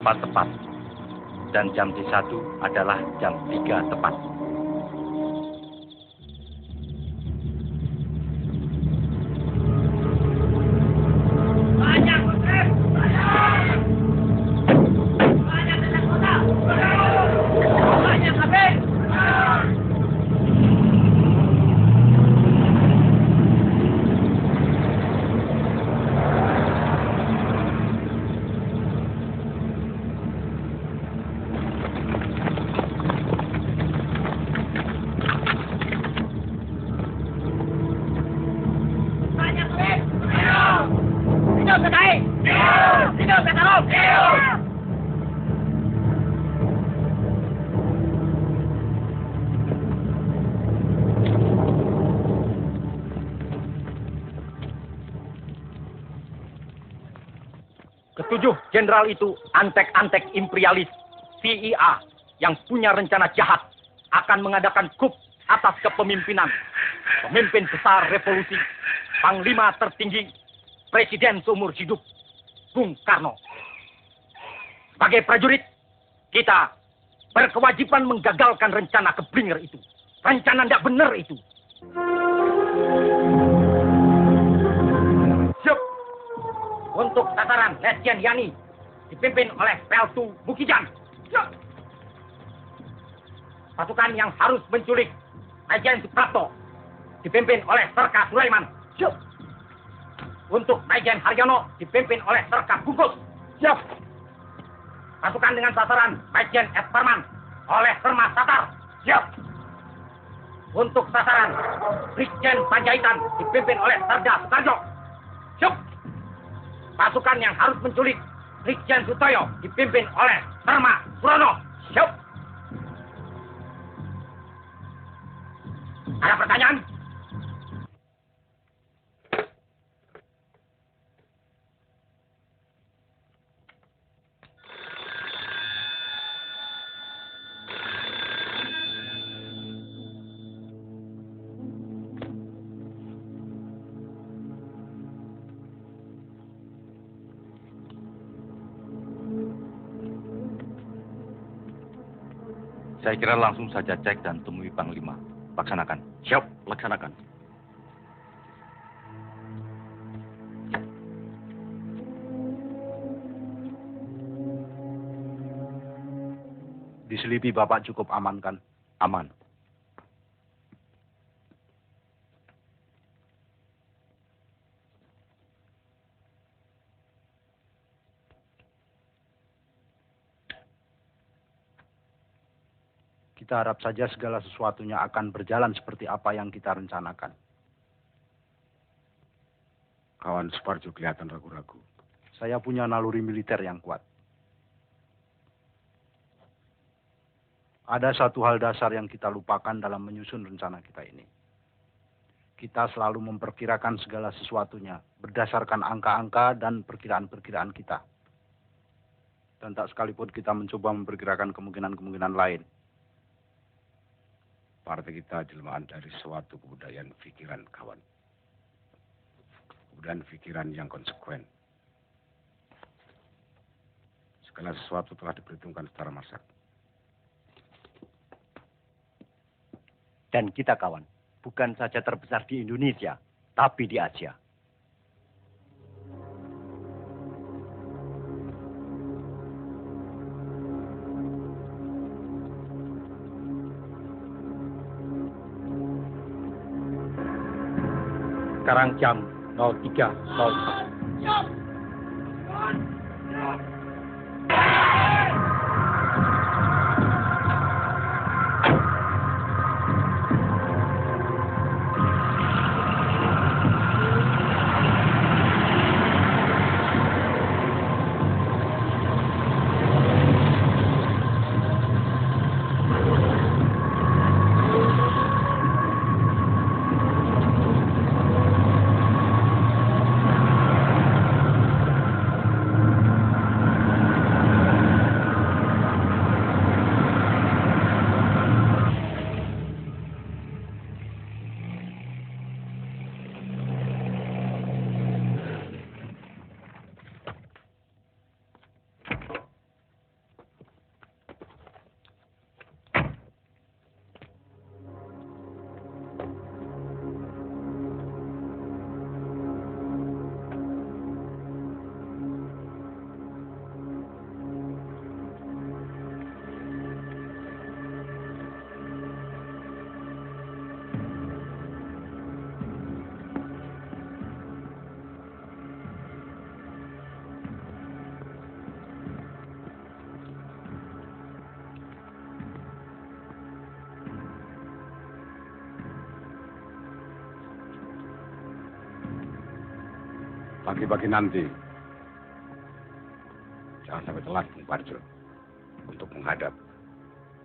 tepat. Dan jam D1 adalah jam 3 tepat. Ketujuh jenderal itu antek-antek imperialis CIA yang punya rencana jahat akan mengadakan coup atas kepemimpinan pemimpin besar revolusi, panglima tertinggi, presiden seumur hidup, Bung Karno. Sebagai prajurit, kita berkewajiban menggagalkan rencana keblinger itu. Rencana tidak benar itu. Siap. Untuk sasaran Letjen Yani dipimpin oleh Peltu Bukijan. Siap. Pasukan yang harus menculik Letjen Suprapto dipimpin oleh Serka Sulaiman. Siap. Untuk Letjen Haryono dipimpin oleh Serka Bungkus. Siap. Pasukan dengan sasaran Letjen S. Parman oleh Serma Satar. Siap. Untuk sasaran Brigjen Panjaitan dipimpin oleh Sarda Sukarjo. Siap. Pasukan yang harus menculik Brigjen Sutoyo dipimpin oleh Serma Surono. Siap. Ada pertanyaan? Saya kira langsung saja cek dan temui Panglima. Laksanakan. Siap, laksanakan. Diselipi Bapak cukup aman kan? Aman. Kita harap saja segala sesuatunya akan berjalan seperti apa yang kita rencanakan. Kawan Suparjo kelihatan ragu-ragu. Saya punya naluri militer yang kuat. Ada satu hal dasar yang kita lupakan dalam menyusun rencana kita ini. Kita selalu memperkirakan segala sesuatunya berdasarkan angka-angka dan perkiraan-perkiraan kita. Dan tak sekalipun kita mencoba memperkirakan kemungkinan-kemungkinan lain. Partai kita jelmaan dari suatu kebudayaan pikiran, kawan. Kebudayaan pikiran yang konsekuen. Segala sesuatu telah diperhitungkan secara masak. Dan kita kawan, bukan saja terbesar di Indonesia, tapi di Asia. Sekarang jam 03.04. Pagi-pagi nanti, jangan sampai telat, Bung Parjo. Untuk menghadap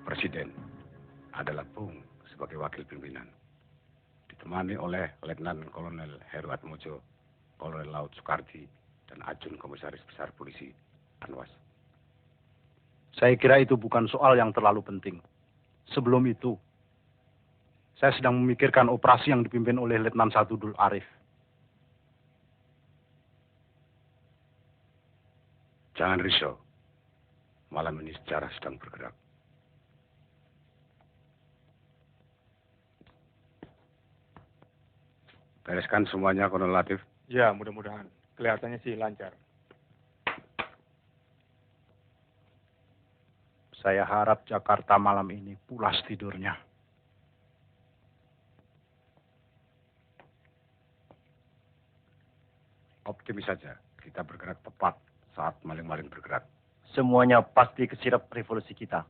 Presiden adalah Bung sebagai wakil pimpinan. Ditemani oleh Letnan Kolonel Heru Atmojo, Kolonel Laut Soekardi, dan Ajun Komisaris Besar Polisi Anwas. Saya kira itu bukan soal yang terlalu penting. Sebelum itu, saya sedang memikirkan operasi yang dipimpin oleh Letnan 1 Dul Arif. Jangan risau. Malam ini sejarah sedang bergerak. Bereskan semuanya, Kolonel Latif. Ya, mudah-mudahan. Kelihatannya sih lancar. Saya harap Jakarta malam ini pulas tidurnya. Optimis saja. Kita bergerak tepat saat maling-maling bergerak. Semuanya pasti kesirap revolusi kita.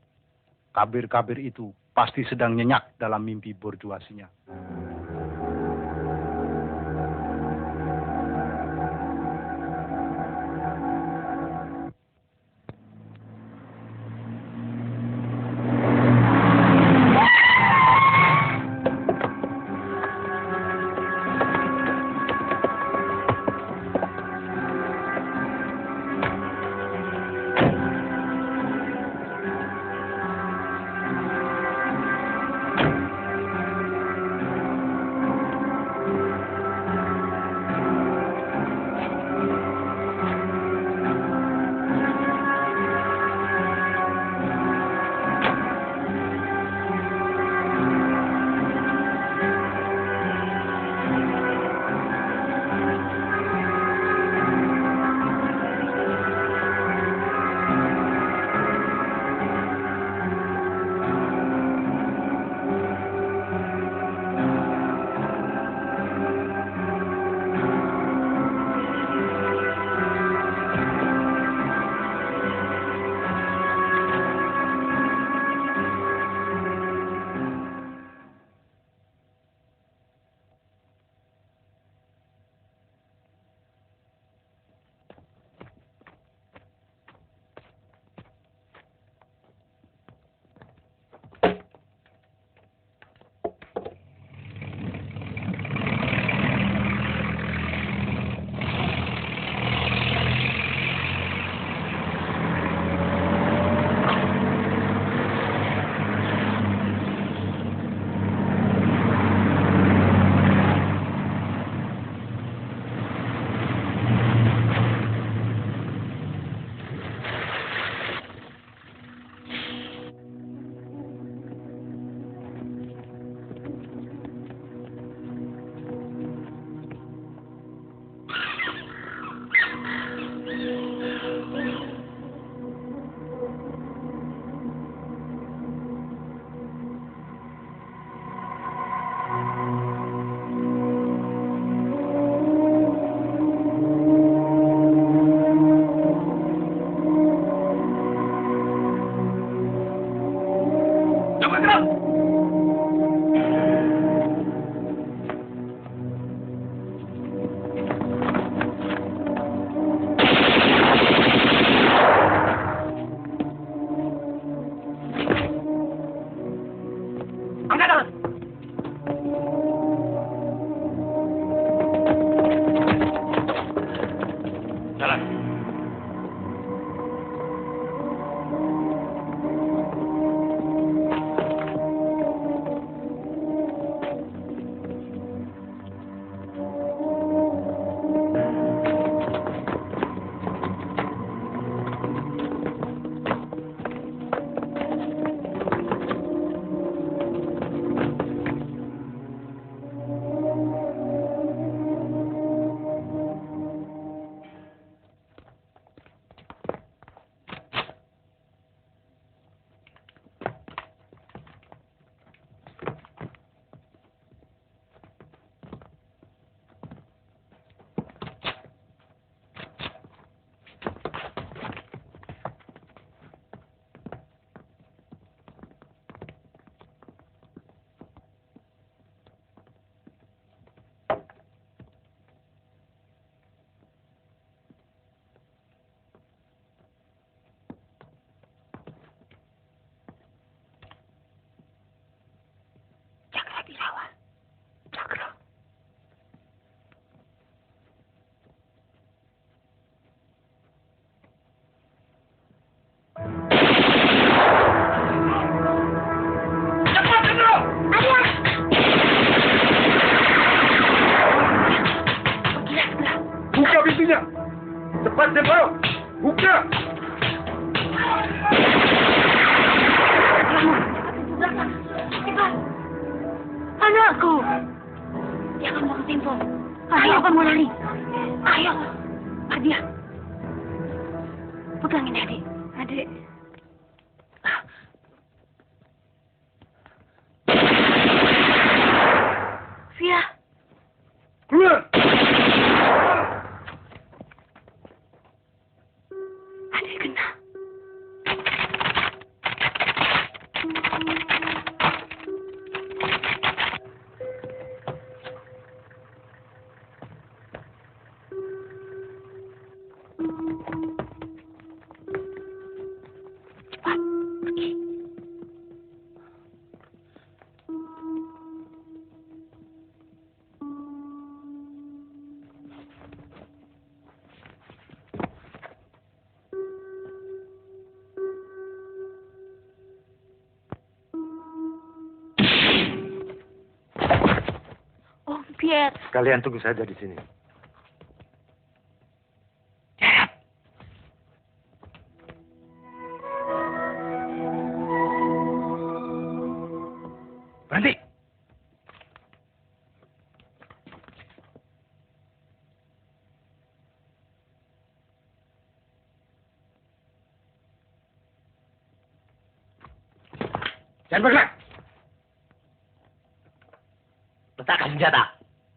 Kabir-kabir itu pasti sedang nyenyak dalam mimpi borjuasinya. Bapak mau lari. Ayo, Ardia. Pegang ini, adik. Adik. Via. Keluar! Adik kena. Cepat, pergi. Oh, Pierre. Kalian tunggu saja di sini. Berhenti! Jangan bergerak! Letakkan senjata.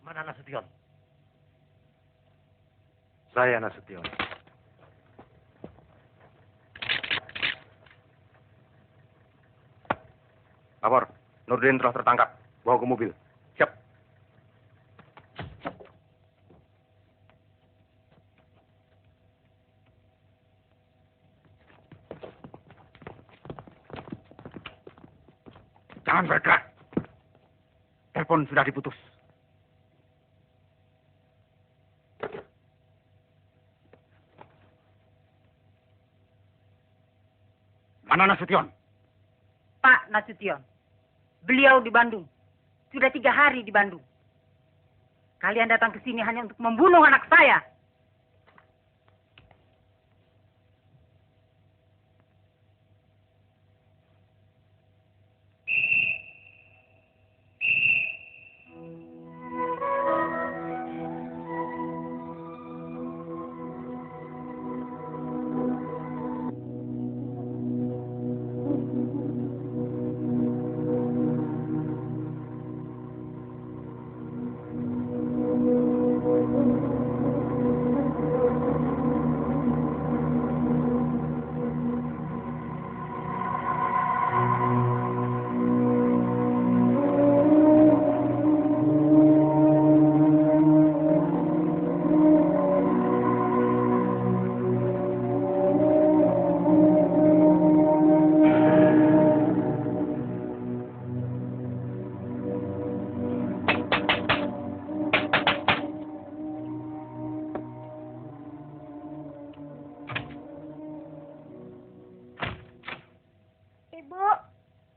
Mana Nasution? Saya Nasution. Lapor, Nurdin telah tertangkap. Bawa ke mobil. Siap. Jangan bergerak. Telepon sudah diputus. Mana Nasution? Pak Nasution, beliau di Bandung. Sudah 3 hari di Bandung. Kalian datang ke sini hanya untuk membunuh anak saya.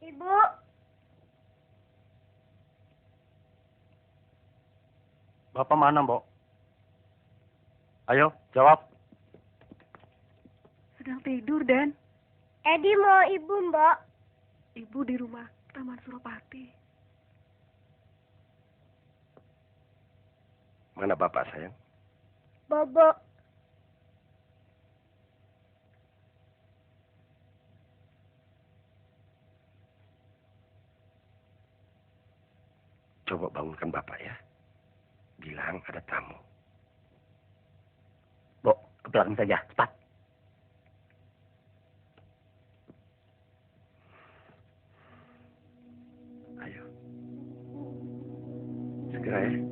Ibu. Bapak mana, Mbok? Ayo, jawab. Sedang tidur, Dan. Edi mau ibu, Mbak. Ibu di rumah Taman Suropati. Mana Bapak, sayang? Bobo. Coba bangunkan Bapak ya. Bilang ada tamu. Bok, ke belakang saja, cepat. Ayo. Segera ya.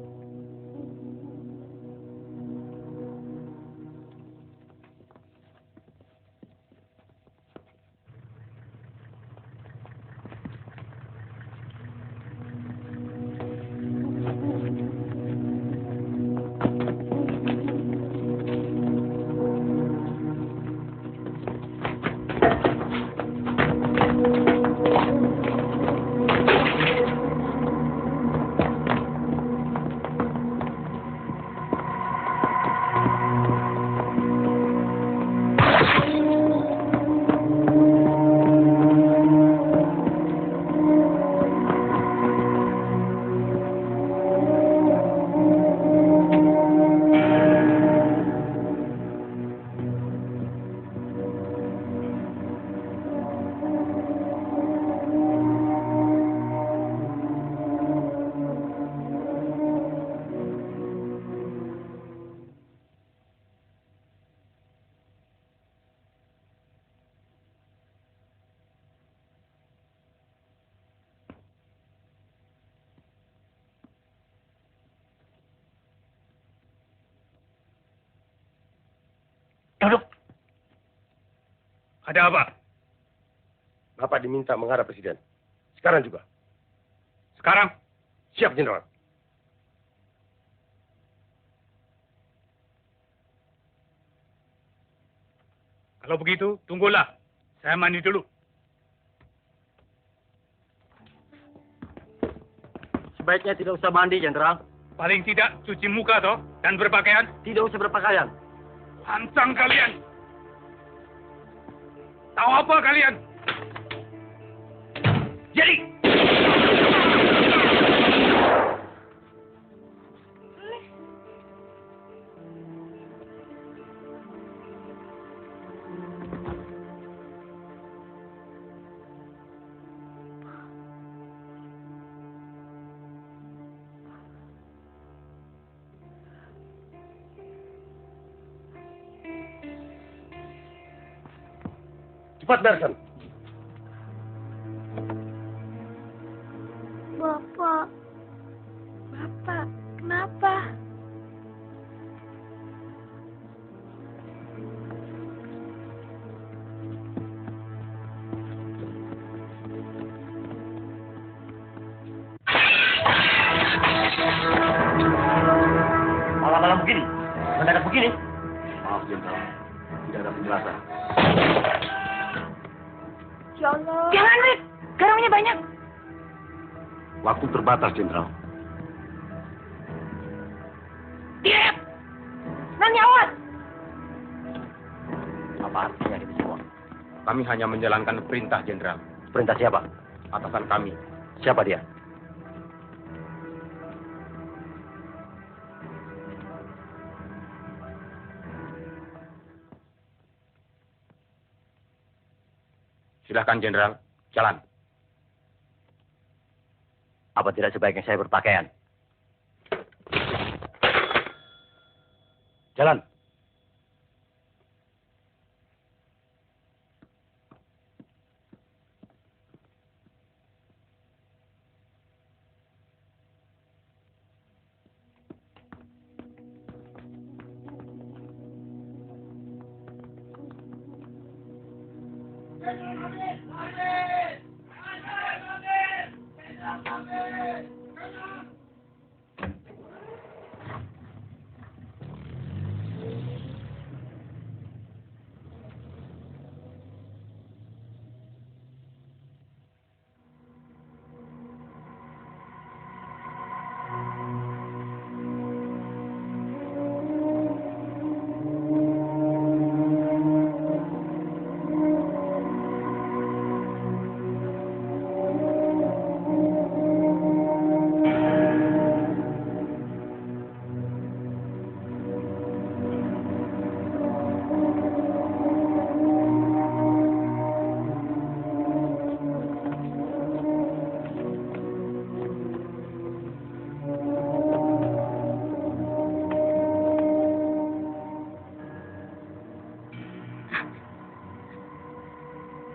Duduk. Ada apa? Bapak diminta menghadap Presiden. Sekarang juga. Sekarang? Siap, Jenderal. Kalau begitu, tunggulah. Saya mandi dulu. Sebaiknya tidak usah mandi, Jenderal. Paling tidak cuci muka toh dan berpakaian. Tidak usah berpakaian. Lancang kalian. Tahu apa kalian? Jadi. Cepat bereskan. Bapak. Bapak, kenapa? Malam-malam begini, mendadak begini. Maaf, Jenderal. Tidak ada penjelasan. Ya Allah. Jangan, Wid. Garamnya banyak. Waktu terbatas, Jenderal. Tidak. Nani, awas. Apa artinya ini semua? Kami hanya menjalankan perintah, Jenderal. Perintah siapa? Atasan kami. Siapa dia? Silahkan, Jenderal. Jalan. Apa tidak sebaiknya saya berpakaian? Jalan.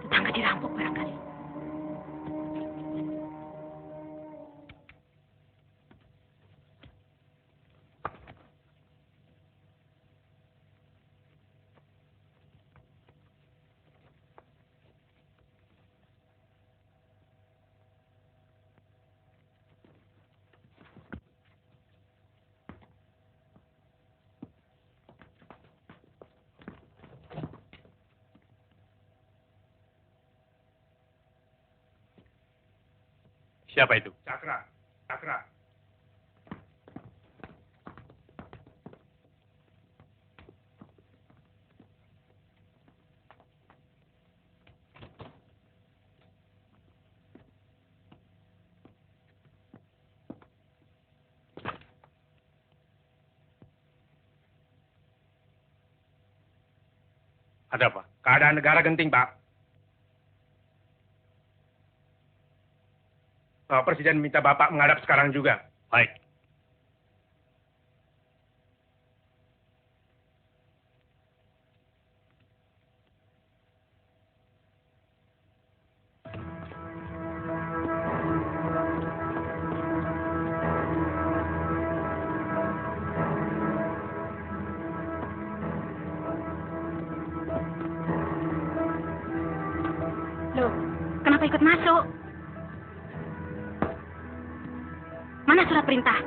Tetangga dirampok barangkali. Siapa itu? Cakra. Cakra. Ada apa? Keadaan negara genting, Pak. Presiden minta Bapak menghadap sekarang juga. Baik. Loh, kenapa ikut masuk? Mana surat perintah?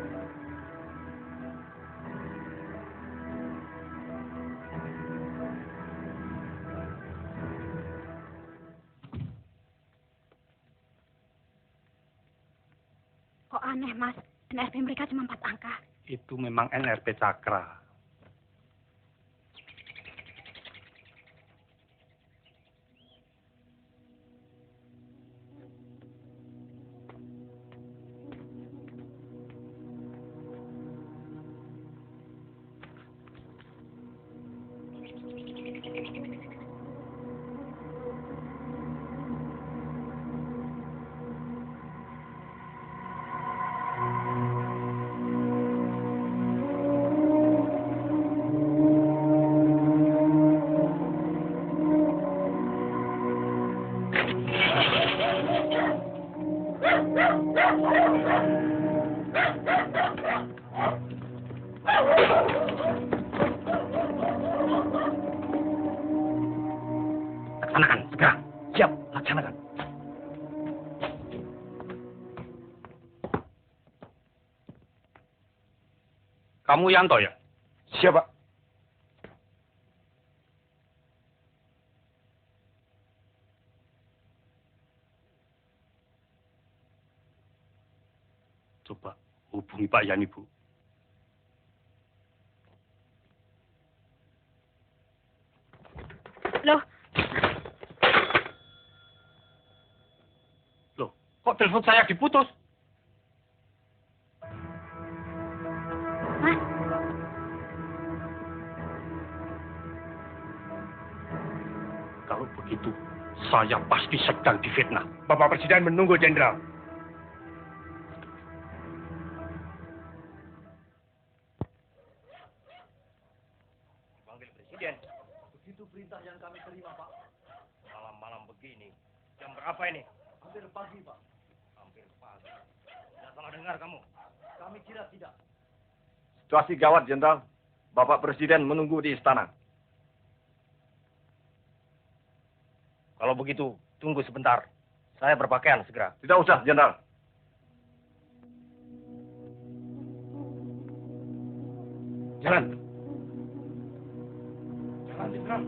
Kok aneh, Mas? NRP mereka cuma 4 angka. Itu memang NRP Cakra. Laksanakan, segera. Siap, laksanakan. Kamu Yanto ya? Siapa? Coba hubungi Pak Yani, Bu. Loh, Loh, kok telepon saya diputus? Mas, Kalau begitu, saya pasti sedang difitnah. Bapak Presiden menunggu, Jenderal. Panggil Presiden. Begitu perintah yang kami terima, Pak. Malam-malam begini. Jam berapa ini? Hampir pagi, Pak. Hampir pagi. Tidak salah dengar kamu. Kami kira tidak. Situasi gawat, Jenderal. Bapak Presiden menunggu di istana. Kalau begitu, tunggu sebentar. Saya berpakaian segera. Tidak usah, Jenderal. Jalan. Jalan, Jenderal.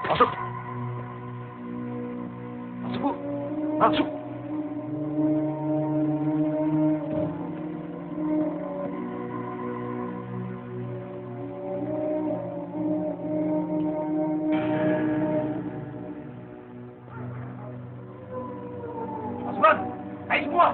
Masuk. Masuk, Bu. Masuk. Masukkan. Hai semua.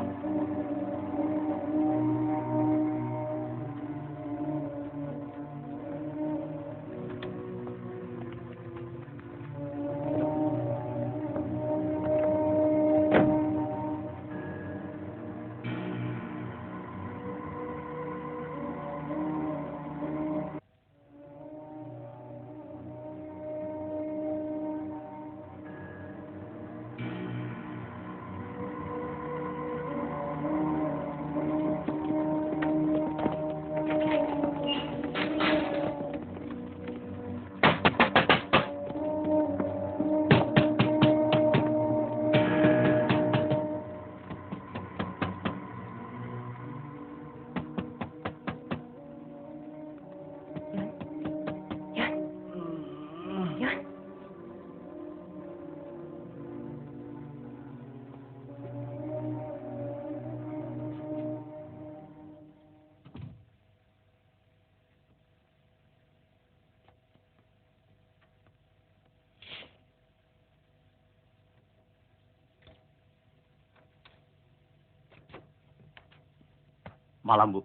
Malam, Bu.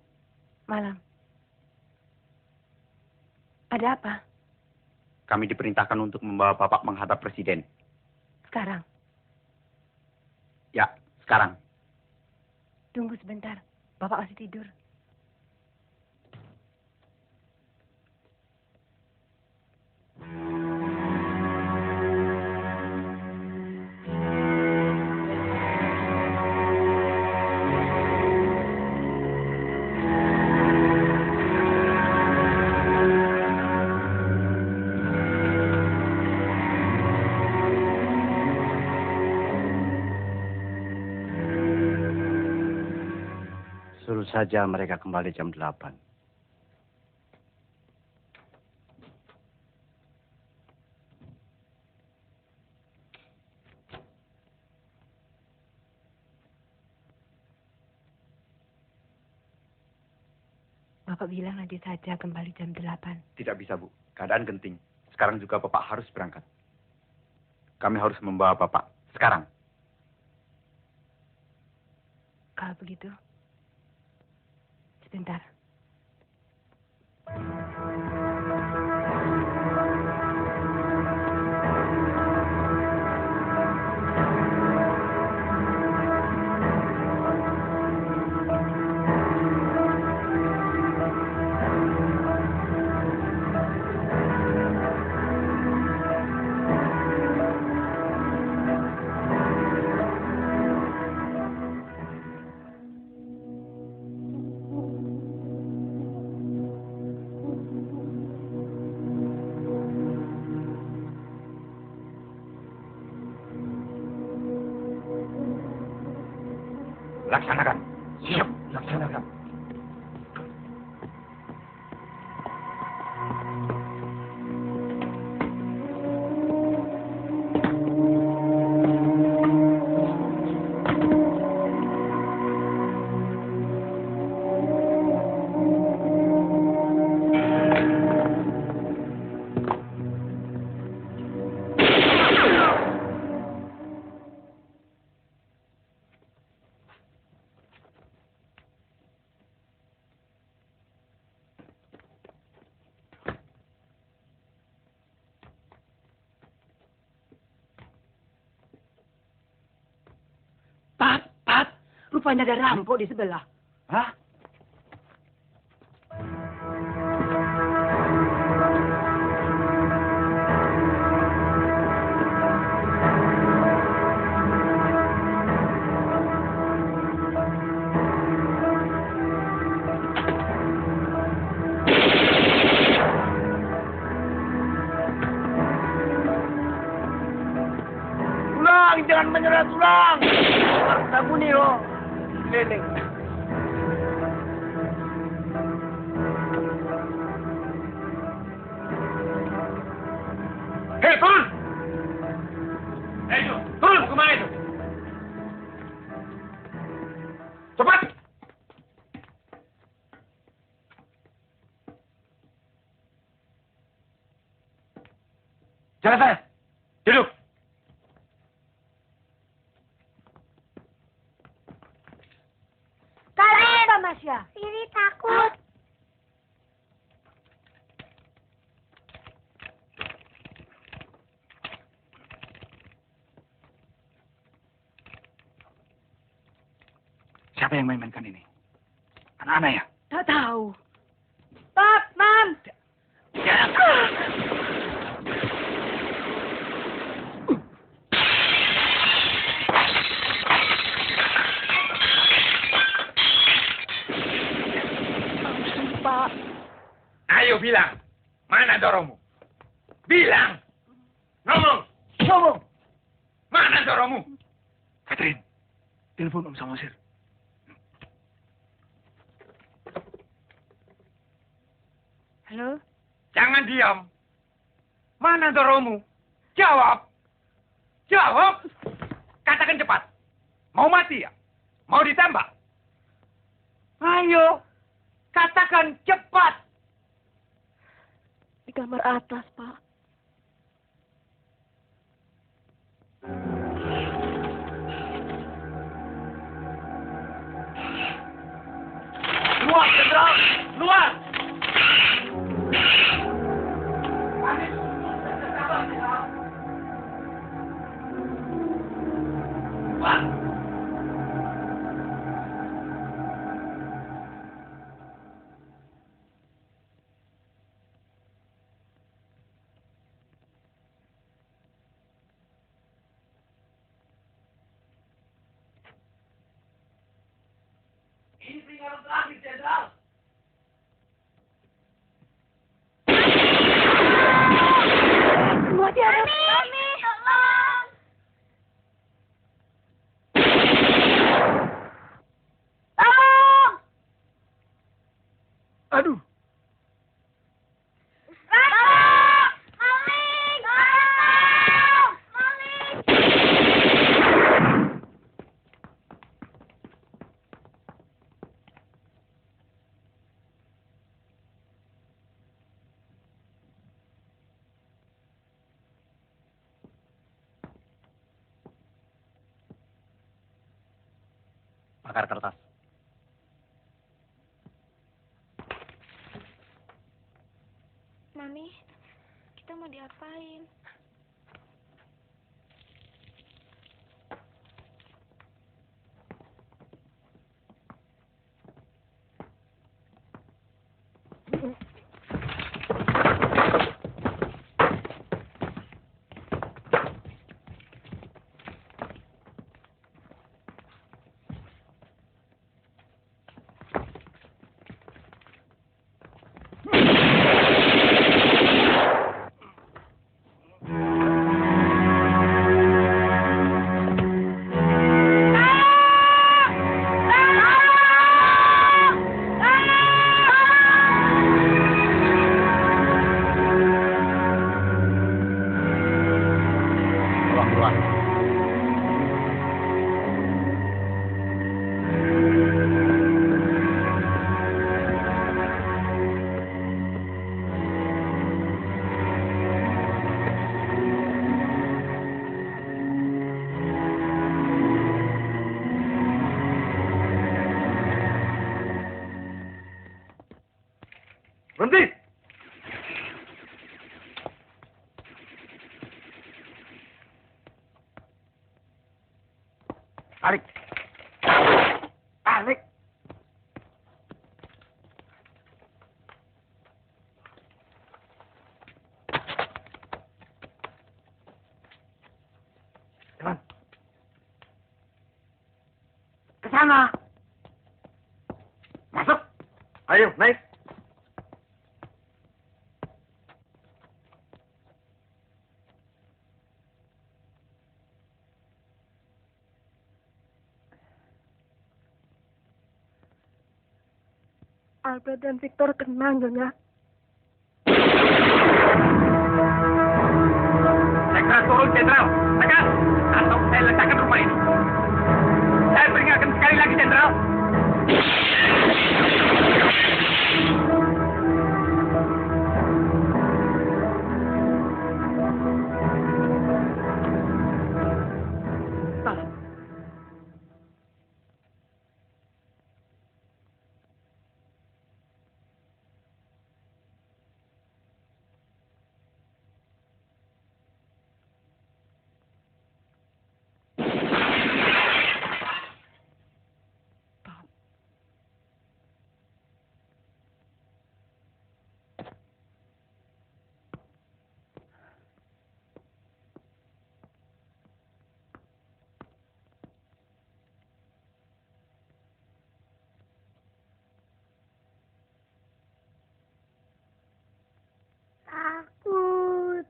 malam. Ada apa? Kami diperintahkan untuk membawa Bapak menghadap Presiden. Sekarang? Ya, sekarang. Tunggu sebentar. Bapak masih tidur. saja mereka kembali jam 8. Bapak bilang nanti saja kembali jam 8. Tidak bisa, Bu. Keadaan genting. Sekarang juga Bapak harus berangkat. Kami harus membawa Bapak sekarang. Kalau begitu, sebentar. Laksanakan. Siap, laksanakan. Pat, rupanya ada rampok di sebelah. Hah? Tulang, jangan menyerah tulang. Kamu nih, oh. Leleng. Hei, turun! Hei, itu, turun! Mau kemana itu? Cepat! Jalan sana! Duduk! Kalian, Masya. Ini takut. Siapa yang main-mainkan ini? Anak-anak ya? Tak tahu. Pap, Mam. Pak. Ayo bilang, mana Doromu? Bilang! Ngomong! Ngomong! Mana Doromu? Catherine, telepon Om Samosir. Halo? Jangan diam. Mana Doromu? Jawab! Jawab! Katakan cepat. Mau mati ya? Mau ditembak? Ayo! Katakan cepat! Di kamar atas, Pak. Luar, Jenderal! Luar! Luar! Ini peringatan terakhir, Jenderal! Semua tiada. Mami, tolong. Tolong. Aduh. Bakar kertas. Mami, kita mau diapain? Berhenti! Tarik! Tarik! Jalan! Ke sana! Masuk! Ayo, naik! Albert dan Victor kena, Nyonya. Jenderal turun, Jenderal. Tegas, atau saya letakkan rumah ini. Saya peringatkan sekali lagi, Jenderal. Takut.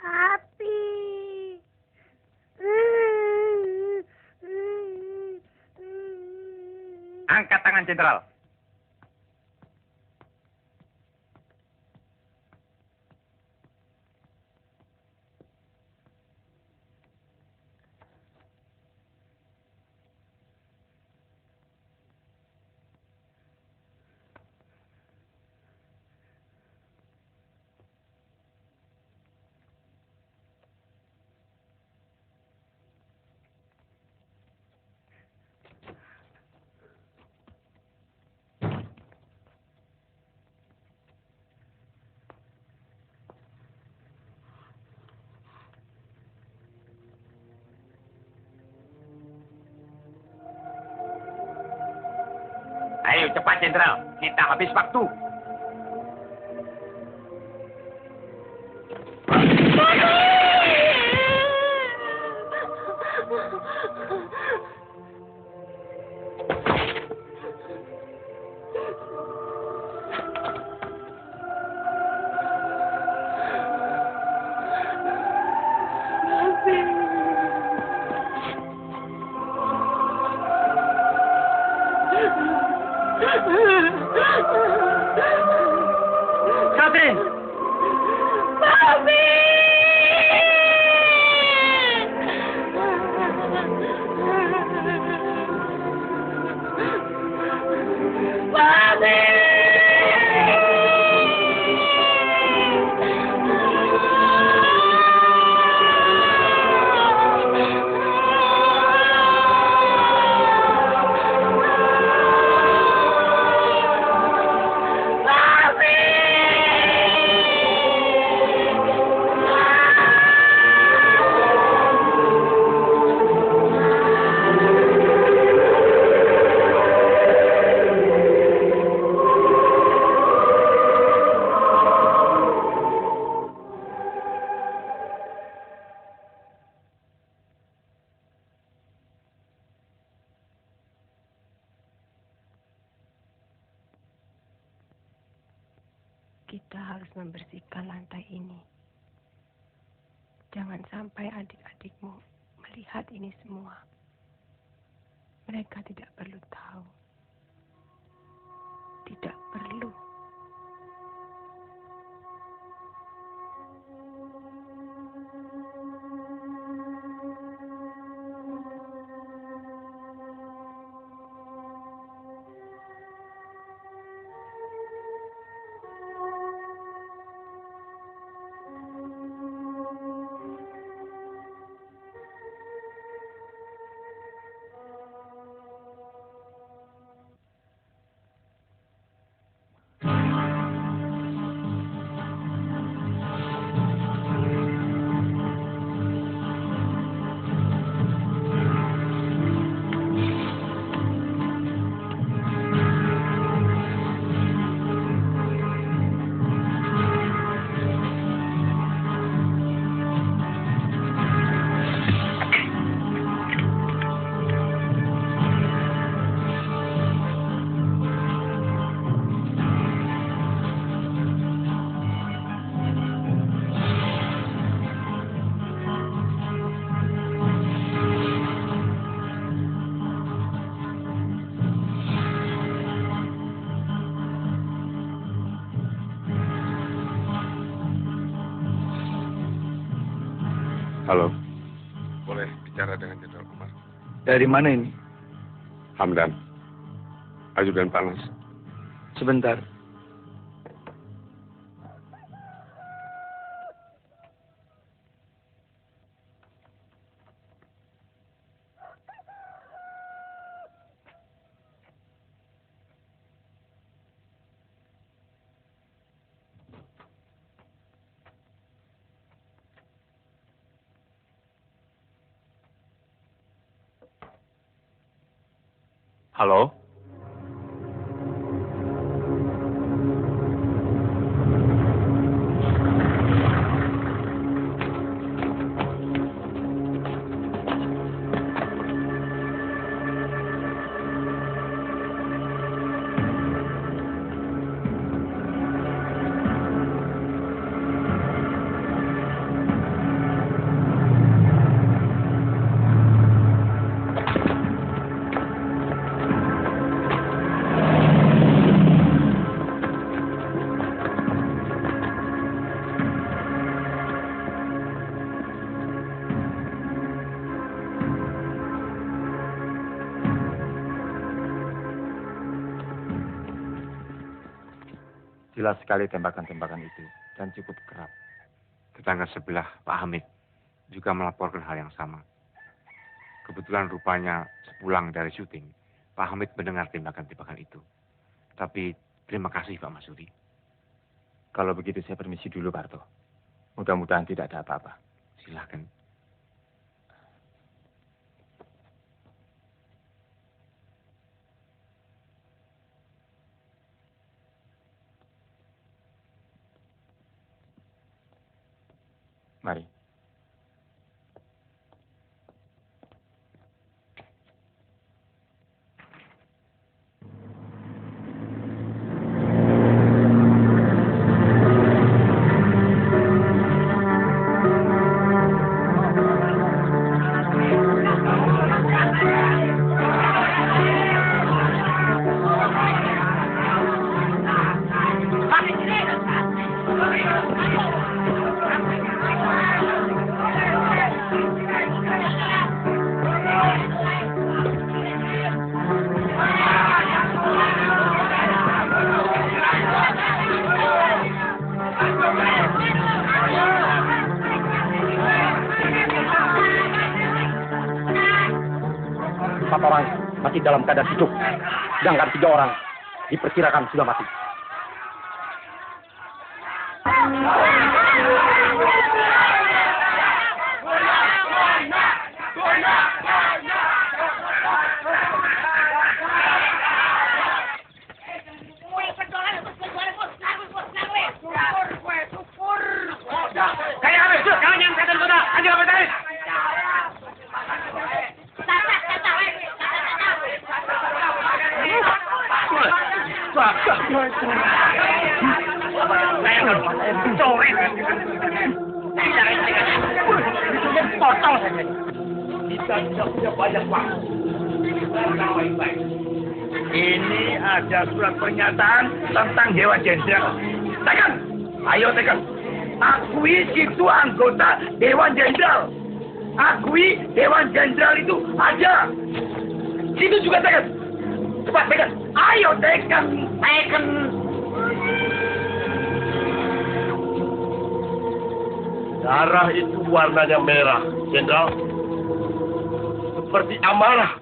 Api. Angkat tangan, Jenderal. Ayo cepat, Jenderal. Kita habis waktu. Kita harus membersihkan lantai ini. Jangan sampai adik-adikmu melihat ini semua. Mereka tidak perlu tahu. Tidak perlu. Halo. Boleh bicara dengan Jenderal Umar? Dari mana ini? Hamdan. Ajudan Panas. Sebentar. Halo? Jelas sekali tembakan-tembakan itu dan cukup kerap. Tetangga sebelah, Pak Hamid, juga melaporkan hal yang sama. Kebetulan rupanya sepulang dari syuting, Pak Hamid mendengar tembakan-tembakan itu. Tapi terima kasih Pak Masuri. Kalau begitu saya permisi dulu, Pak Harto. Mudah-mudahan tidak ada apa-apa. Silahkan. Mari. Empat orang masih dalam keadaan hidup, sedangkan 3 orang diperkirakan sudah mati. Saya kalau saya coret. Potong saja. Kita tidak punya banyak waktu. Ini ada surat pernyataan tentang Dewan Jenderal. Tekan! Ayo tekan! Akui itu anggota Dewan Jenderal. Akui Dewan Jenderal itu ada. Situ juga tekan. Cepat tekan. Ayo tekan. Tekan. Darah itu warnanya merah, Jenderal. Seperti amarah.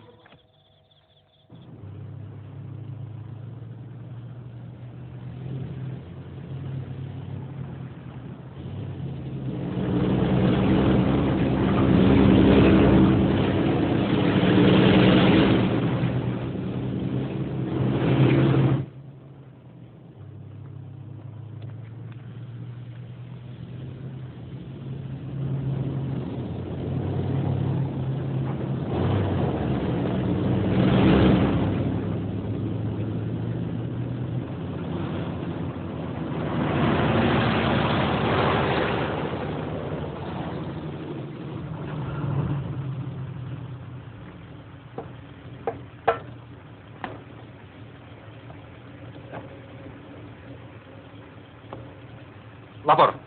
Lapor.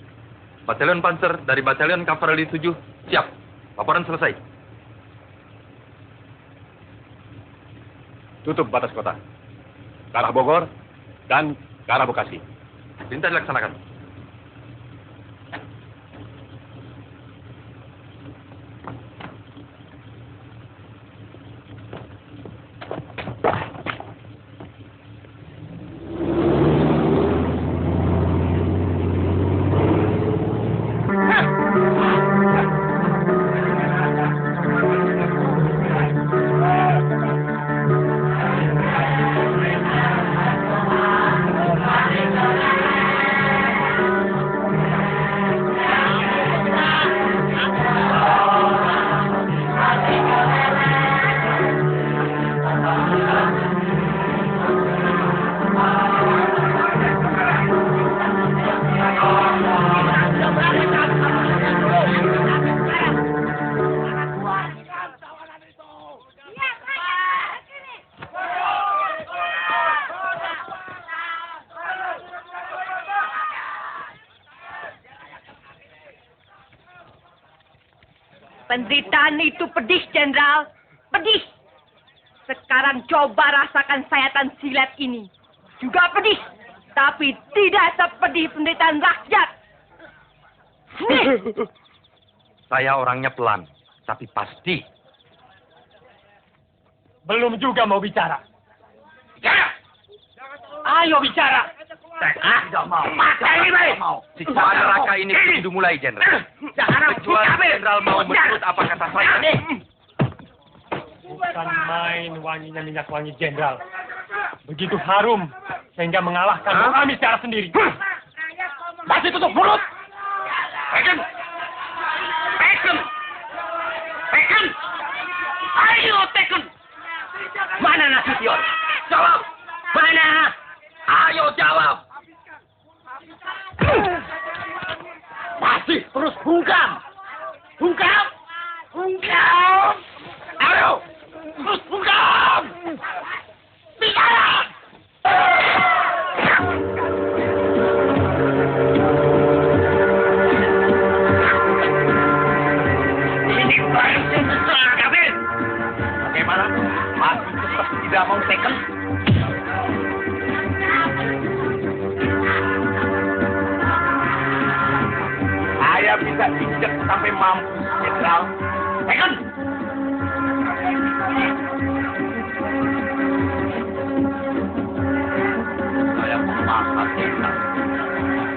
Batalion Panzer dari Batalion Kavalleri 7 siap. Laporan selesai. Tutup batas kota. Ke arah Bogor dan ke arah Bekasi. Perintah dilaksanakan. Penderitaan itu pedih, Jenderal. Pedih. Sekarang coba rasakan sayatan silet ini. Juga pedih. Tapi tidak sepedih penderitaan rakyat. Saya orangnya pelan, tapi pasti. Belum juga mau bicara. Bicara! Ayo bicara! Tidak mau. Siksa neraka ini belum dimulai, Jenderal. Kecuali Jenderal mau menurut apa kata saya. Bukan main wanginya minyak wangi Jenderal. Begitu harum sehingga mengalahkan kami secara sendiri. Masih tutup mulut! Tekan! Tekan! Tekan! Ayo tekan! Mana Nasution? Jawab! Mana? Ayo jawab! Masih terus bungkam! Bungkam! Bungkam! Ayo! Terus bungkam! Bicara! Ini baru sesuatu, Gavin! Bagaimana? Masih tetap tidak mau tekan? Saya bisa injek sampai mampus, Jenderal. Tekan! Saya memahat, Jenderal.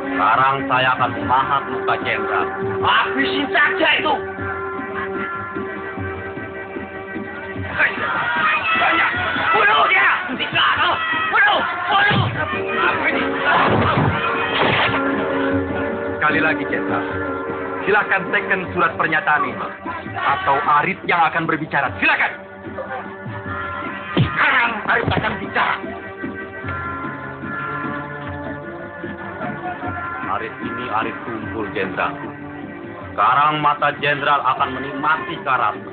Sekarang saya akan memahat luka Jenderal. Habisin saja itu! Banyak! Bunuh dia! Tidak! Bunuh! Bunuh! Sekali lagi, Jenderal. Silakan teken surat pernyataan ini. Atau Arit yang akan berbicara. Silakan. Sekarang Arit akan bicara. Arit ini Arit Kumpul, Jenderal. Sekarang mata Jenderal akan menikmati karatmu.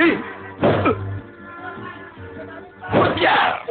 Nih! Ujar!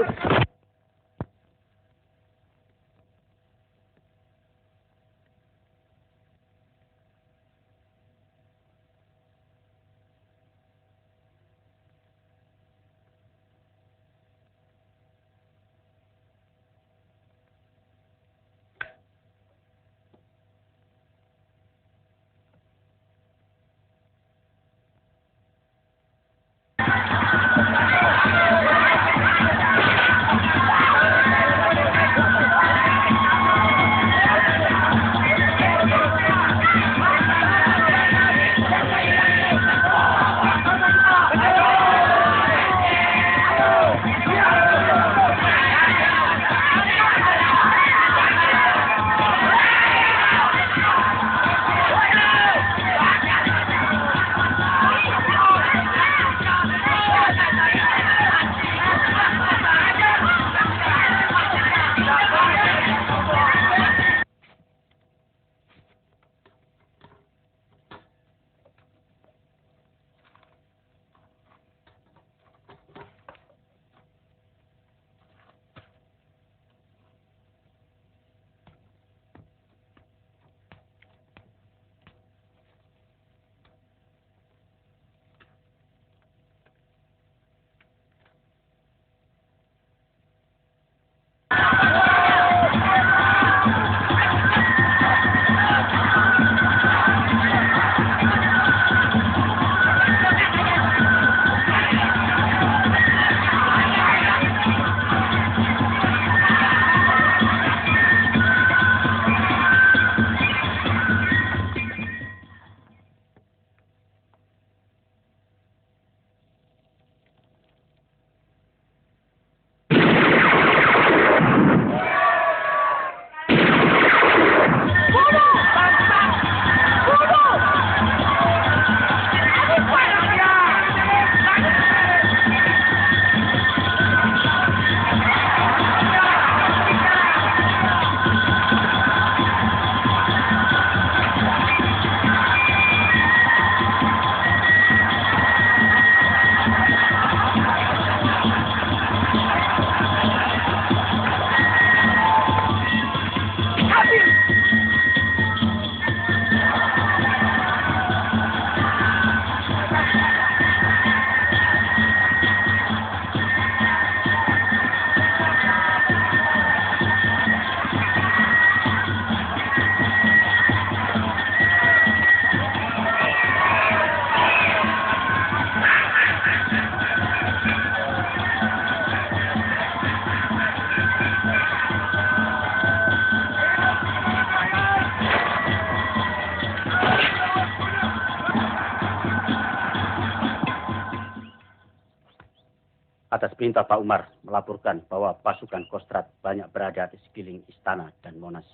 Atas perintah Pak Umar melaporkan bahwa pasukan Kostrad banyak berada di sekeliling istana dan Monas.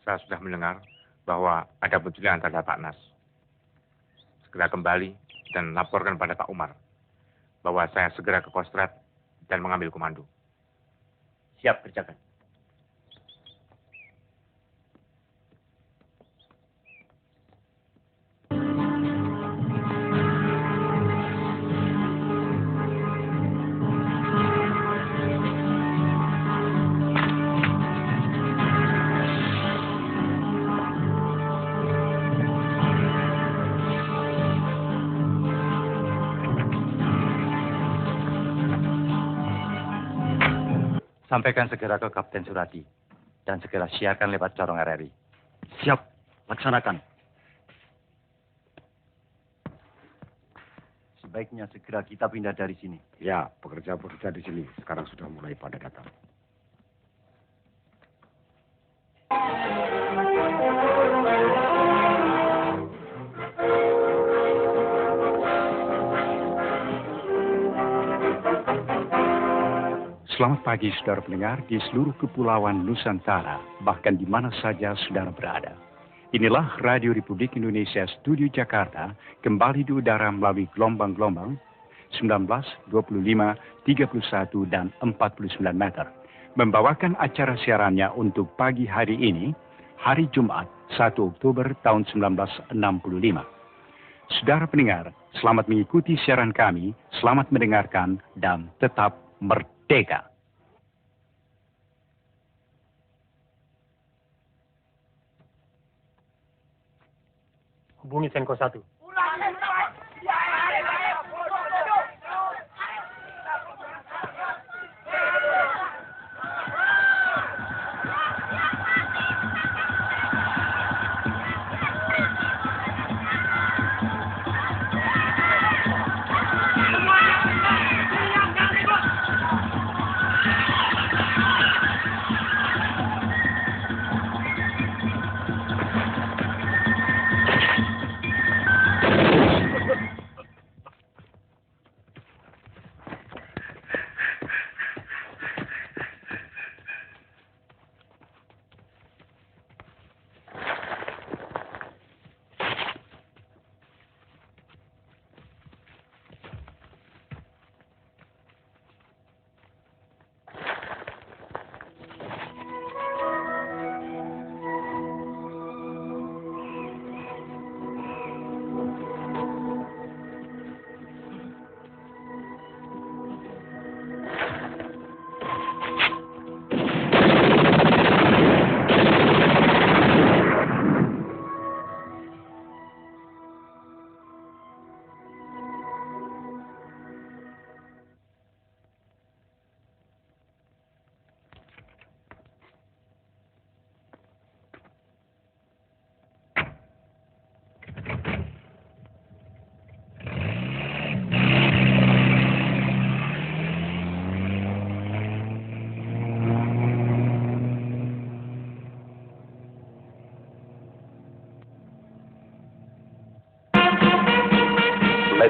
Saya sudah mendengar bahwa ada pencurian terhadap Pak Nas. Segera kembali dan laporkan pada Pak Umar bahwa saya segera ke Kostrad dan mengambil komando. Siap, kerjakan. Sampaikan segera ke Kapten Surati dan segera siarkan lewat corong RRI. Siap, laksanakan. Sebaiknya segera kita pindah dari sini. Ya, pekerja-pekerja di sini sekarang sudah mulai pada datang. Selamat pagi saudara pendengar di seluruh kepulauan Nusantara, bahkan di mana saja saudara berada. Inilah Radio Republik Indonesia Studio Jakarta, kembali di udara melalui gelombang-gelombang 19, 25, 31, dan 49 meter. membawakan acara siarannya untuk pagi hari ini, hari Jumat, 1 Oktober tahun 1965. Saudara pendengar, selamat mengikuti siaran kami, selamat mendengarkan, dan tetap merdeka. Hubungi Senko 1.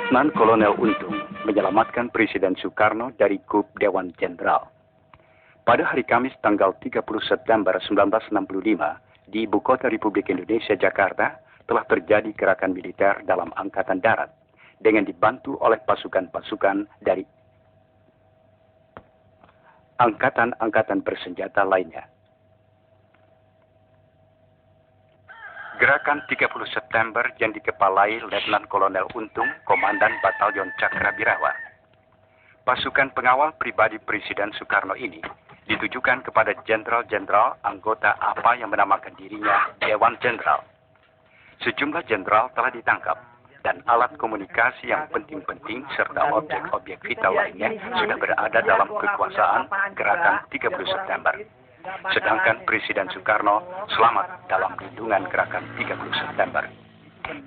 Letnan Kolonel Untung menyelamatkan Presiden Soekarno dari Kup Dewan Jenderal. Pada hari Kamis tanggal 30 September 1965 di Ibu Kota Republik Indonesia Jakarta telah terjadi gerakan militer dalam Angkatan Darat dengan dibantu oleh pasukan-pasukan dari angkatan-angkatan bersenjata lainnya. Gerakan 30 September yang dikepalai Letnan Kolonel Untung, Komandan Batalion Cakrabirawa. Pasukan pengawal pribadi Presiden Soekarno ini ditujukan kepada jenderal-jenderal anggota APA yang menamakan dirinya Dewan Jenderal. Sejumlah jenderal telah ditangkap dan alat komunikasi yang penting-penting serta objek-objek vital lainnya sudah berada dalam kekuasaan Gerakan 30 September. Sedangkan Presiden Soekarno selamat dalam lindungan Gerakan 30 September.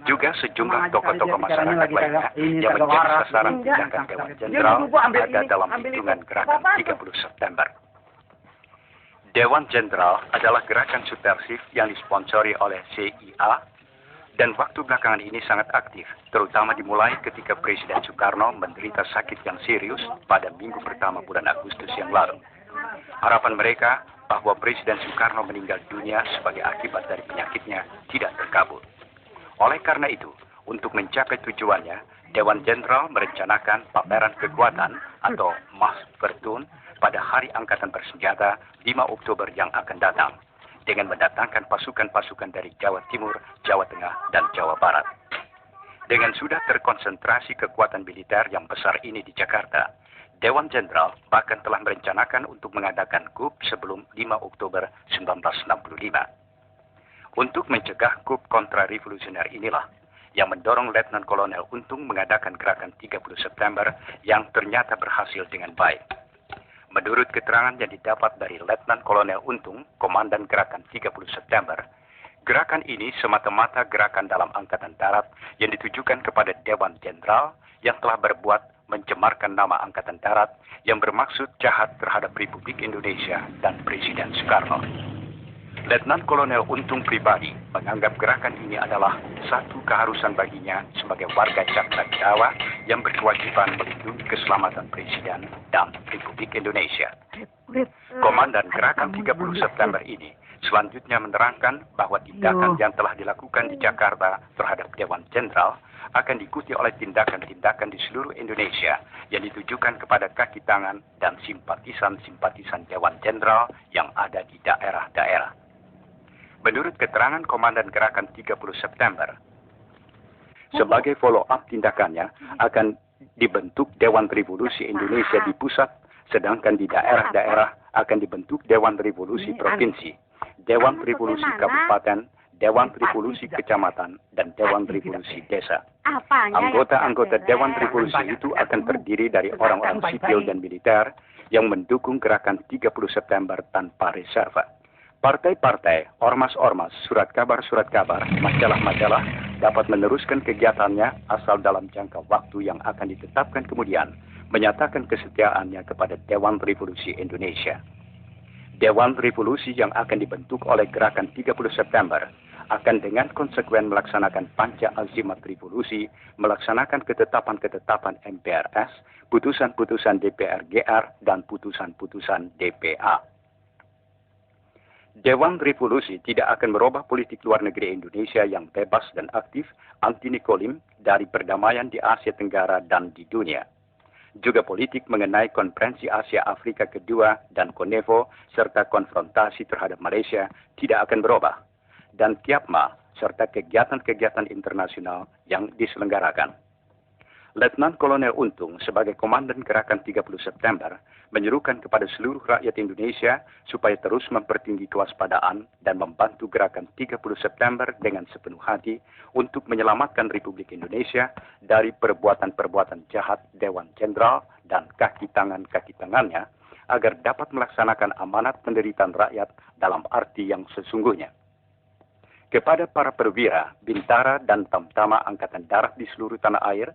Juga sejumlah tokoh-tokoh masyarakat lainnya yang menjadi sasaran tindakan Dewan Jenderal ada dalam lindungan Gerakan 30 September. Dewan Jenderal adalah gerakan subversif yang disponsori oleh CIA dan waktu belakangan ini sangat aktif, terutama dimulai ketika Presiden Soekarno menderita sakit yang serius pada minggu pertama bulan Agustus yang lalu. Harapan mereka bahwa Presiden Soekarno meninggal dunia sebagai akibat dari penyakitnya tidak terkabul. Oleh karena itu, untuk mencapai tujuannya, Dewan Jenderal merencanakan pameran kekuatan atau Massvertun pada Hari Angkatan Bersenjata 5 Oktober yang akan datang, dengan mendatangkan pasukan-pasukan dari Jawa Timur, Jawa Tengah, dan Jawa Barat. Dengan sudah terkonsentrasi kekuatan militer yang besar ini di Jakarta, Dewan Jenderal bahkan telah merencanakan untuk mengadakan KUP sebelum 5 Oktober 1965. Untuk mencegah KUP kontra-revolusioner inilah yang mendorong Letnan Kolonel Untung mengadakan gerakan 30 September yang ternyata berhasil dengan baik. Menurut keterangan yang didapat dari Letnan Kolonel Untung, Komandan Gerakan 30 September, gerakan ini semata-mata gerakan dalam Angkatan Darat yang ditujukan kepada Dewan Jenderal yang telah berbuat mencemarkan nama Angkatan Darat yang bermaksud jahat terhadap Republik Indonesia dan Presiden Soekarno. Letnan Kolonel Untung pribadi menganggap gerakan ini adalah satu keharusan baginya sebagai warga Cakrabirawa yang berkewajiban melindungi keselamatan Presiden dan Republik Indonesia. Komandan Gerakan 30 September ini Selanjutnya menerangkan bahwa tindakan yang telah dilakukan di Jakarta terhadap Dewan Jenderal akan diikuti oleh tindakan-tindakan di seluruh Indonesia yang ditujukan kepada kaki tangan dan simpatisan-simpatisan Dewan Jenderal yang ada di daerah-daerah. Menurut keterangan Komandan Gerakan 30 September, sebagai follow-up tindakannya akan dibentuk Dewan Revolusi Indonesia di pusat, sedangkan di daerah-daerah akan dibentuk Dewan Revolusi Provinsi, Dewan Revolusi Kabupaten, Dewan Revolusi Kecamatan, dan Dewan Revolusi Desa. Anggota-anggota Dewan Revolusi itu akan terdiri dari orang-orang sipil dan militer yang mendukung Gerakan 30 September tanpa reserve. Partai-partai, ormas-ormas, surat kabar, majalah-majalah dapat meneruskan kegiatannya asal dalam jangka waktu yang akan ditetapkan kemudian menyatakan kesetiaannya kepada Dewan Revolusi Indonesia. Dewan Revolusi yang akan dibentuk oleh Gerakan 30 September akan dengan konsekuen melaksanakan panca azimat revolusi, melaksanakan ketetapan-ketetapan MPRS, putusan-putusan DPR GR, dan putusan-putusan DPA. Dewan Revolusi tidak akan merubah politik luar negeri Indonesia yang bebas dan aktif anti-Nikolim dari perdamaian di Asia Tenggara dan di dunia. Juga politik mengenai Konferensi Asia Afrika kedua dan Konevo serta konfrontasi terhadap Malaysia tidak akan berubah. Dan Kiapma serta kegiatan-kegiatan internasional yang diselenggarakan. Letnan Kolonel Untung sebagai Komandan Gerakan 30 September menyerukan kepada seluruh rakyat Indonesia supaya terus mempertinggi kewaspadaan dan membantu Gerakan 30 September dengan sepenuh hati untuk menyelamatkan Republik Indonesia dari perbuatan-perbuatan jahat Dewan Jenderal dan kaki tangannya agar dapat melaksanakan amanat penderitaan rakyat dalam arti yang sesungguhnya. Kepada para perwira, bintara, dan tamtama Angkatan Darat di seluruh tanah air,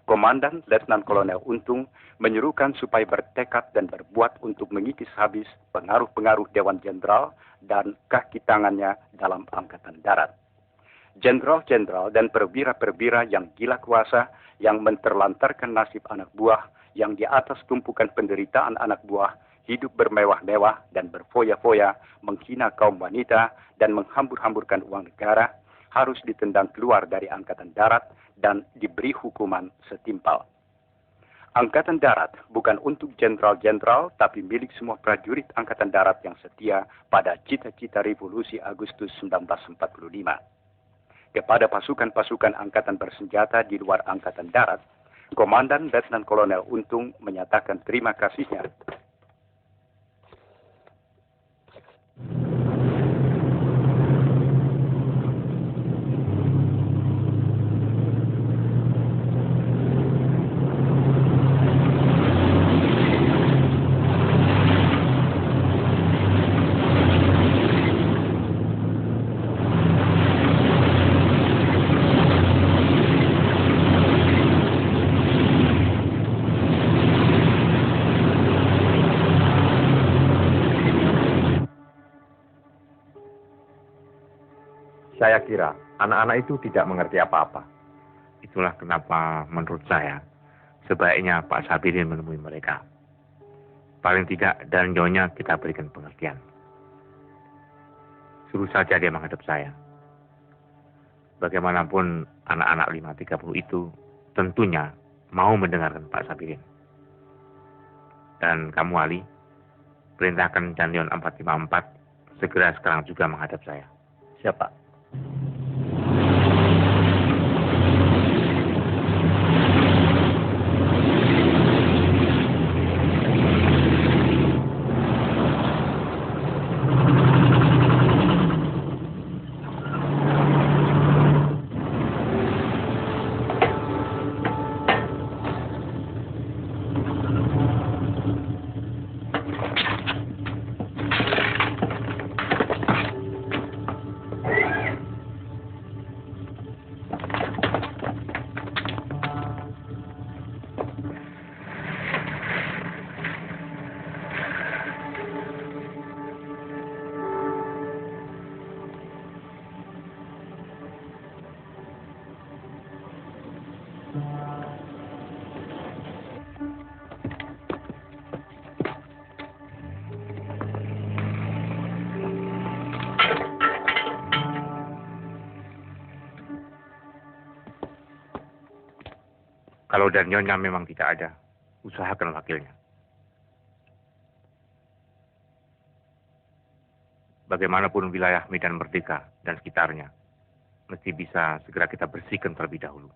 Komandan Letnan Kolonel Untung menyerukan supaya bertekad dan berbuat untuk mengikis habis pengaruh-pengaruh Dewan Jenderal dan kaki tangannya dalam Angkatan Darat. Jenderal-jenderal dan perwira-perwira yang gila kuasa, yang menterlantarkan nasib anak buah, yang di atas tumpukan penderitaan anak buah, hidup bermewah-mewah dan berfoya-foya, menghina kaum wanita, dan menghambur-hamburkan uang negara, harus ditendang keluar dari Angkatan Darat dan diberi hukuman setimpal. Angkatan Darat bukan untuk jenderal-jenderal, tapi milik semua prajurit Angkatan Darat yang setia pada cita-cita revolusi Agustus 1945. Kepada pasukan-pasukan angkatan bersenjata di luar Angkatan Darat, Komandan Letnan Kolonel Untung menyatakan terima kasihnya Saya kira anak-anak itu tidak mengerti apa-apa. Itulah kenapa menurut saya sebaiknya Pak Sabirin menemui mereka. Paling tidak dan nyonya kita berikan pengertian. Suruh saja dia menghadap saya. Bagaimanapun anak-anak 530 itu tentunya mau mendengarkan Pak Sabirin. Dan kamu Ali, perintahkan Candion 454 segera sekarang juga menghadap saya. Siapa? Kalau dan Nyonya memang tidak ada, usahakan wakilnya. Bagaimanapun wilayah Medan Merdeka dan sekitarnya, mesti bisa segera kita bersihkan terlebih dahulu.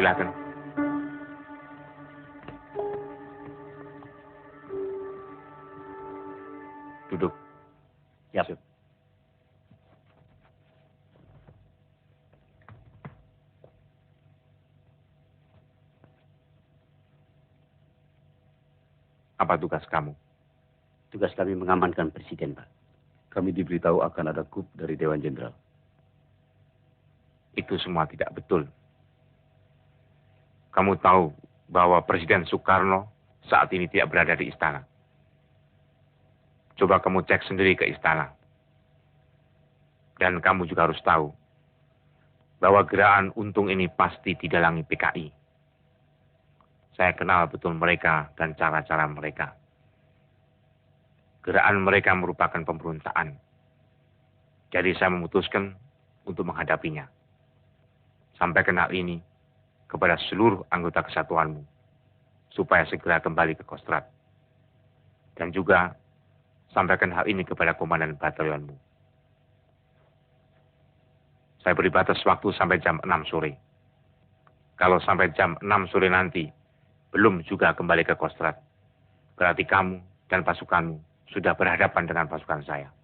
Silakan. Duduk. Siap. Apa tugas kamu? Tugas kami mengamankan Presiden, Pak. Kami diberitahu akan ada coup dari Dewan Jenderal. Itu semua tidak betul. Kamu tahu bahwa Presiden Soekarno saat ini tidak berada di istana. Coba kamu cek sendiri ke istana. Dan kamu juga harus tahu bahwa gerakan Untung ini pasti didalangi PKI. Saya kenal betul mereka dan cara-cara mereka. Gerakan mereka merupakan pemberontakan. Jadi saya memutuskan untuk menghadapinya. Sampaikan hal ini kepada seluruh anggota kesatuanmu, supaya segera kembali ke Kostrad. Dan juga sampaikan hal ini kepada komandan batalionmu. Saya beri batas waktu sampai jam 6 sore. Kalau sampai jam 6 sore nanti belum juga kembali ke Kostrad, berarti kamu dan pasukanmu sudah berhadapan dengan pasukan saya.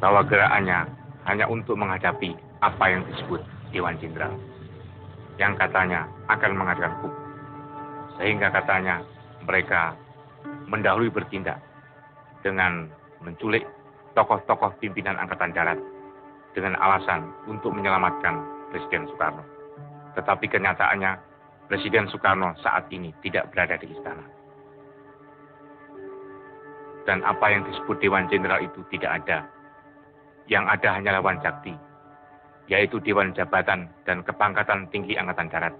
Bahwa gerakannya hanya untuk menghadapi apa yang disebut Dewan Jenderal, yang katanya akan mengadakan coup. Sehingga katanya mereka mendahului bertindak dengan menculik tokoh-tokoh pimpinan Angkatan Darat dengan alasan untuk menyelamatkan Presiden Soekarno. Tetapi kenyataannya Presiden Soekarno saat ini tidak berada di istana. Dan apa yang disebut Dewan Jenderal itu tidak ada. Yang ada hanyalah Wanjakti, yaitu Dewan Jabatan dan Kepangkatan Tinggi Angkatan Darat.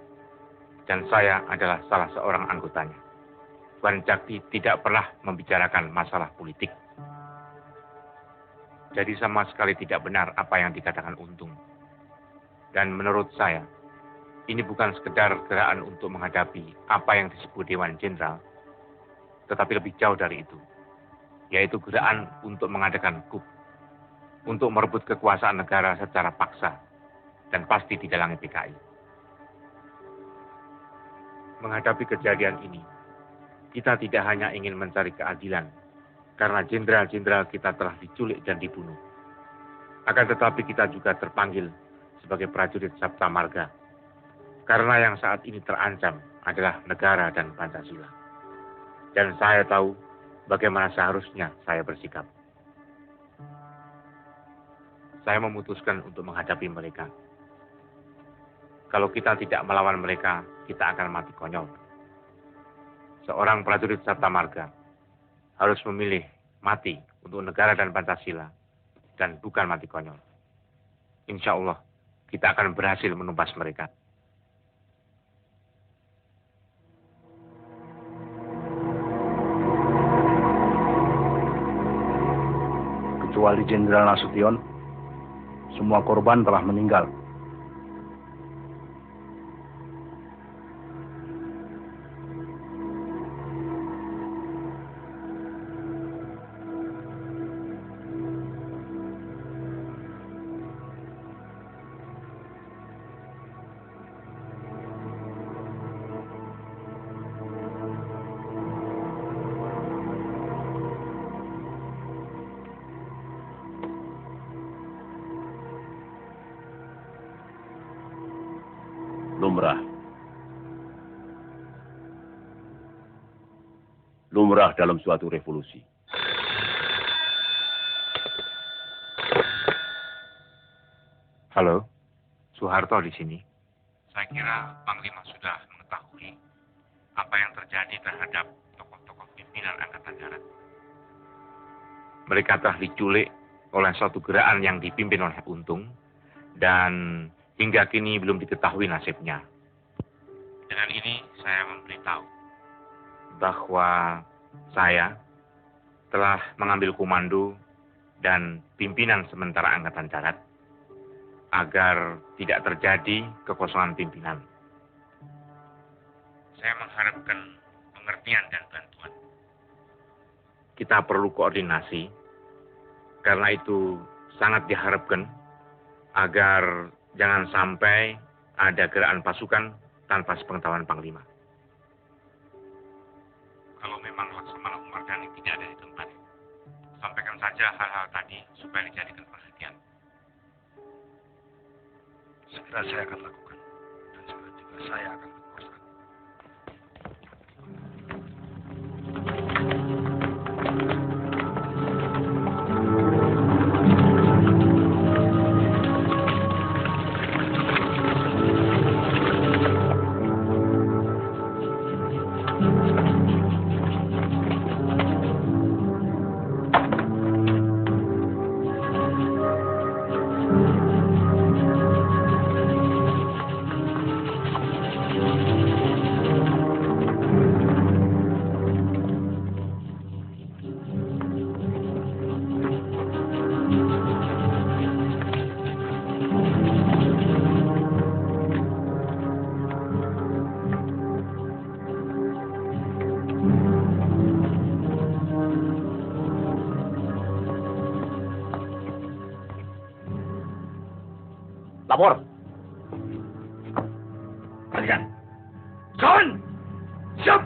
Dan saya adalah salah seorang anggotanya. Wanjakti tidak pernah membicarakan masalah politik. Jadi sama sekali tidak benar apa yang dikatakan Untung. Dan menurut saya, ini bukan sekedar gerakan untuk menghadapi apa yang disebut Dewan Jenderal, tetapi lebih jauh dari itu, yaitu gerakan untuk mengadakan coup, untuk merebut kekuasaan negara secara paksa, dan pasti didalangi PKI. Menghadapi kejadian ini, kita tidak hanya ingin mencari keadilan, karena jenderal-jenderal kita telah diculik dan dibunuh. Akan tetapi kita juga terpanggil sebagai prajurit Sabta Marga, karena yang saat ini terancam adalah negara dan Pancasila. Dan saya tahu bagaimana seharusnya saya bersikap. Saya memutuskan untuk menghadapi mereka. Kalau kita tidak melawan mereka, kita akan mati konyol. Seorang prajurit Sabta Marga harus memilih mati untuk negara dan Pancasila, dan bukan mati konyol. Insya Allah, kita akan berhasil menumpas mereka. Kecuali Jenderal Nasution, semua korban telah meninggal. Lumrah dalam suatu revolusi. Halo, Soeharto di sini. Saya kira Panglima sudah mengetahui apa yang terjadi terhadap tokoh-tokoh pimpinan Angkatan Darat. Mereka telah diculik oleh suatu gerakan yang dipimpin oleh Untung, dan hingga kini belum diketahui nasibnya. Dengan ini saya memberitahu bahwa saya telah mengambil komando dan pimpinan sementara Angkatan Darat agar tidak terjadi kekosongan pimpinan. Saya mengharapkan pengertian dan bantuan. Kita perlu koordinasi, karena itu sangat diharapkan agar jangan sampai ada gerakan pasukan tanpa sepengetahuan Panglima. Kalau memang Laksamana Umar Dhani tidak ada di tempat, sampaikan saja hal-hal tadi supaya dijadikan perhatian. Segera saya akan lakukan, dan segera juga saya akan ke Kostrad. Lapor. Perhatikan. Kawan. Siap.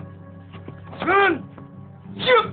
Serangan. Siap.